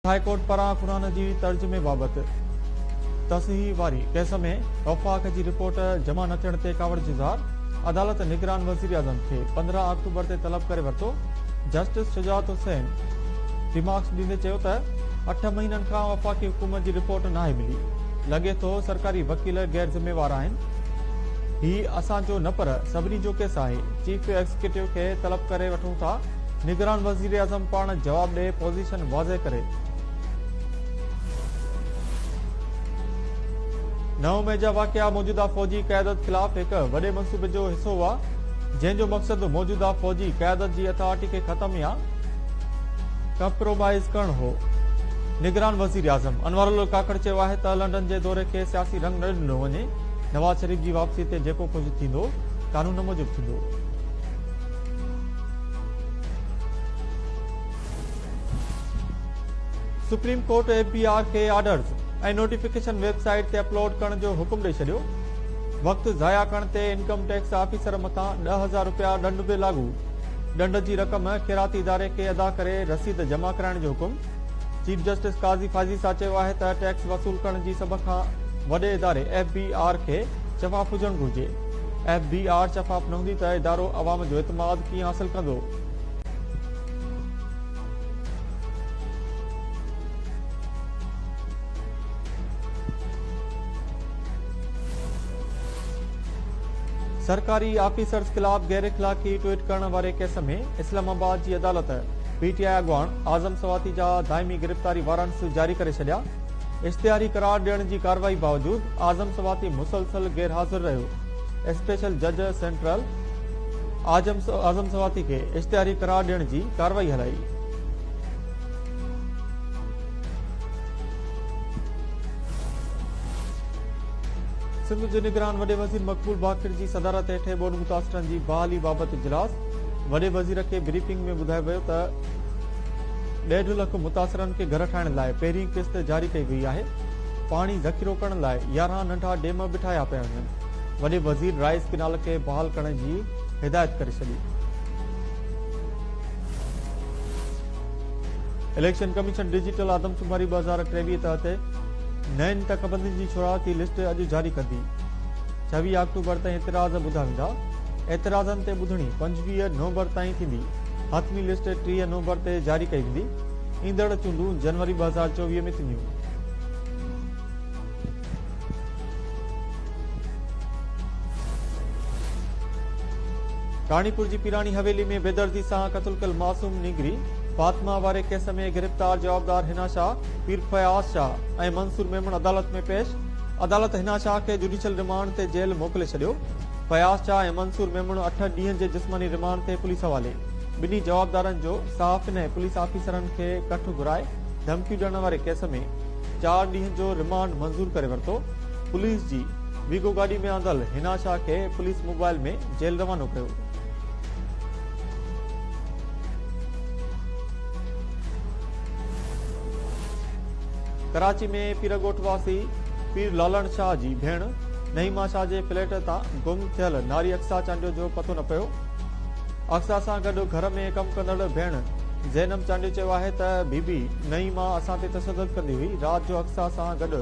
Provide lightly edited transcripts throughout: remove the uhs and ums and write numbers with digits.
High court पारां क़ुरान जी तर्जुमे बाबति तसही वारी केस में वफ़ाक़ जी रिपोर्ट जमा न थियण ते कावड़ जुज़ार। अदालत निगरान वज़ीर आज़म खे 15 अक्टूबर ते तलब करे वरितो। जस्टिस शुजात हुसैन रिमार्क्स ॾींदे चयो त 8 महीननि खां वफ़ाक़ी हुकूमत जी रिपोर्ट नाहे मिली। लॻे थो सरकारी वकील गैर ज़िम्मेवार आहिनि। ही असांजो न पर सभिनी जो केस आहे। चीफ एग्जीक्यूटिव खे तलब करे वठूं था। निगरान वज़ीर आज़म पाण जवाब ॾे पोज़ीशन वाज़े करे। नव मेजा वाक़िया मौजूदा फौजी क़यादत ख़िलाफ़ एक वॾे मंसूबे जो हिस्सो हुआ, जंहिंजो मक़सदु मौजूदा फौजी क़यादत जी अथॉरिटी खे ख़त्म या कंप्रोमाइज़ करणु हो। निगरान वज़ीर आज़म अनवरुल काकड़ चयो आहे त लंडन जे दौरे खे सियासी रंग न ॾिनो वञे। नवाज़ शरीफ़ जी वापसी ते जेको कुझु थींदो कानून मूजिबि थींदो। सुप्रीम कोर्ट FBR खे ऑर्डर्स ऐं नोटिफिकेशन वेबसाइट ते अपलोड करण जो हुकुम ॾेई छॾियो। वक़्तु ज़ाया करण ते इनकम टैक्स ऑफिसर मथां 10,000 रुपया ॾंड बि लागू। ॾंड जी रक़म ख़ैराती इदारे खे अदा करे रसीद जमा कराइण जो हुकुम। चीफ जस्टिस काज़ी फाज़ीसा चयो आहे त टैक्स वसूल करण जी सभ खां वॾे इदारे FBR खे शफ़ाफ़ हुजणु घुरिजे। FBR शफ़ाफ़ न हूंदी त इदारो अवाम जो एतमाद कीअं हासिल कंदो। सरकारी ऑफिसर्स खिलाफ गैर इखलाक़ी ट्वीट करण वारे केस में इस्लामाबाद जी अदालत PTI अॻवान आज़म सवाती जा दाइमी गिरफ़्तारी वारंट्स जारी करे छॾिया। इश्तिहारी करार ॾियण जी कार्रवाई बावजूद आज़म सवाती मुसलसल गैर हाज़िर रहियो। स्पेशल जज सेंट्रल आज़म सवाती खे इश्तिहारी करार ॾियण जी कार्रवाई हलाई। सिंध जे निगरान वॾे वज़ीर मक़बूल बाक़िर जी सदारत हेठि ॿोॾि मुतासिरनि जी बहाली बाबति इजलास। वॾे वज़ीर खे ब्रीफिंग में ॿुधायो वियो त 1.5 लख मुतासिरनि खे घर ठाहिण लाइ पहिरीं किस्त जारी कई वई आहे। पाणी ज़ख़ीरो करण लाइ 11 नंढा डेम बि ठाहिया पिया वञनि। वॾे वज़ीर राइस किनाल खे बहाल करण जी हिदायत करे छॾी। इलेक्शन कमीशन डिजिटल आदमशुमारी 2023 तहत नयनि तकबंदियुनि जी शुराती लिस्ट अॼु जारी कंदी। 26 अक्टूबर ताईं एतिराज़ ॿुधा वेंदा। एतिराज़नि ते ॿुधणी 25 नवंबर ताईं थींदी। हथमी लिस्ट 30 नवंबर ते जारी कई वेंदी। ईंदड़ चूंडूं जनवरी 2024 में थींदियूं। कानीपुर जी पीरानी हवेली में बेदर्दी सां क़त्ल कयल मासूम निगरी फातिमा वारे केस में गिरफ़्तार जवाबदार हिना शाह, पीर फयाज़ शाह ऐं मंसूर मेमन अदालत में पेश। अदालत हिना शाह खे जुडिशियल रिमांड ते जेल मोकिले छॾियो। फयाज़ शाह ऐं मंसूर मेमन 8 ॾींहनि जे जिस्मानी रिमांड ते पुलिस हवाले। ॿिन्ही जवाबदारनि जो सहाफ़िन ऐं पुलिस ऑफिसरनि खे कठु घुराए धमकी ॾियण वारे केस में 4 ॾींहनि जो रिमांड मंज़ूर करे वरितो। पुलिस जी वीगो गाॾी में आंदल हिना शाह खे पुलिस मोबाइल में जेल रवानो कयो। कराची में पीरगोठ वासी पीर लालन शाह जी भेण नईमा शाह जे फ्लैट तां गुम थियल नारी अक्सा चांडियो जो पतो न पियो। अक्सा सां गॾु घर में कमु कंदड़ भेण ज़ैनब चांडियो चयो आहे त बीबी नईमा असां ते तशदुद कंदी हुई। राति जो अक्सा सां गॾु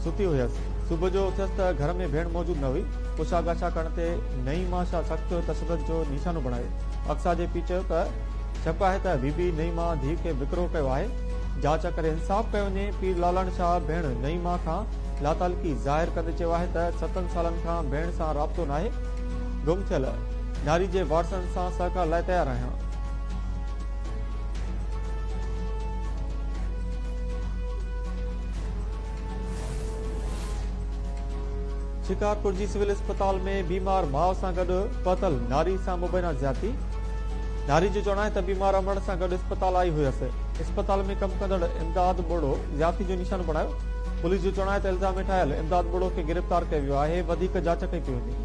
सुती हुयसि। सुबुह जो उथियसि त घर में भेण मौजूदु न हुई। पुछा गाछा करण ते नईमा शाह सख़्तु तशदुद जो निशानो बणायो। अक्सा जे पीउ चयो त शक आहे त बीबी नईमा धीउ खे विकिरो कयो आहे। जांच करे इंसाफ़ कयो वञे। पीर लालन शाह भेण नईमा खां लातालकी ज़ाहिर कंदे चयो आहे त 7 सालनि खां भेण सां राब्तो नाहे। गुम थियल नारी जे वारसनि सां सहकार लाइ तयारु आहियां। शिकारपुर जी सिविल अस्पताल में बीमार माउ सां गॾु पतल नारी सां मुबैना ज़्यादती। नारी जो चवणु आहे त बीमार अमड़ सां गॾु अस्पताल आई हुयसि। अस्पताल में कमु कंदड़ इमदाद बोड़ो ज़्यादती जो निशानो बणायो। पुलिस जो चवणु आहे त इल्ज़ाम ठाहियल इमदाद बोड़ो खे गिरफ़्तार कयो वियो आहे। वधीक जांच कई पई वञे।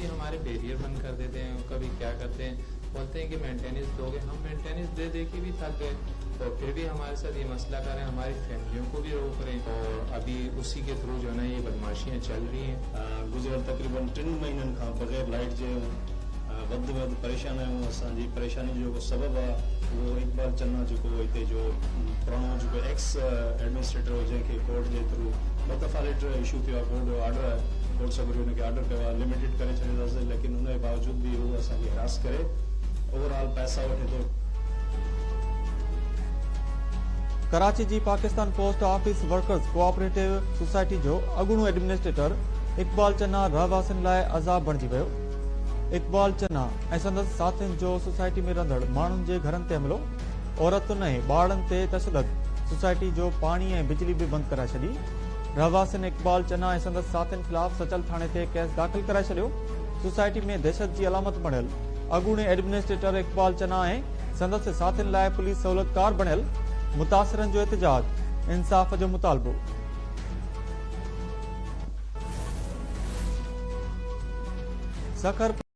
कभी हमारे बैरियर बंद कर देते हैं, कभी क्या करते हैं, बोलते हैं कि मेंटेनेंस दोगे। हम मेंटेनेंस दे दे के भी थक गए, और फिर भी हमारे साथ ये मसला कर रहे हैं, हमारी फैमिलियों को भी रोक रहे हैं, और अभी उसी के थ्रू जो है ना ये बदमाशियाँ चल रही हैं। गुज़िरियल तक़रीबन 3 महीननि खां बग़ैर लाइट जे वधि में वधि परेशान आहियूं। असांजी परेशानी जो जेको सबबु आहे उहो इकबाल चन्ना जेको हिते जो पुराणो जेको एक्स एडमिनिस्ट्रेटर हो, जंहिंखे कोर्ट जे थ्रू 2 दफ़ा लेटर इशू थियो आहे, कोर्ट जो ऑर्डर आहे, कोर्ट सबरी हुनखे ऑर्डर कयो आहे, लिमिटेड करे छॾींदासीं, लेकिन उन जे बावजूद बि उहो असांखे हिरास करे ओवरऑल पैसा वठे थो। कराची जी Pakistan post office workers cooperative society जो अॻूणो एडमिनिस्ट्रेटर इकबाल चन्ना रहवासियुनि लाइ अज़ाब बणिजी वियो। इकबाल चन्ना ऐं संदसि साथियुनि जो सोसाइटी में रहंदड़ माण्हुनि जे घरनि ते हमिलो, औरतुनि ऐं ॿारनि ते तशदद, सोसाइटी जो पाणी ऐं बिजली बि बंदि कराए छॾी। रहवासियुनि इकबाल चन्ना ऐं संदसि साथियुनि ख़िलाफ़ सचल थाणे ते केस दाख़िल कराए छॾियो। सोसाइटी में दहशत जी अलामत बणियल अॻूणे एडमिनिस्ट्रेटर इकबाल चन्ना ऐं संदसि साथियुनि लाइ पुलिस सहूलियतकार बणियल। मुतासिरनि जो एहतजाज, इंसाफ़ जो मुतालबो। सखर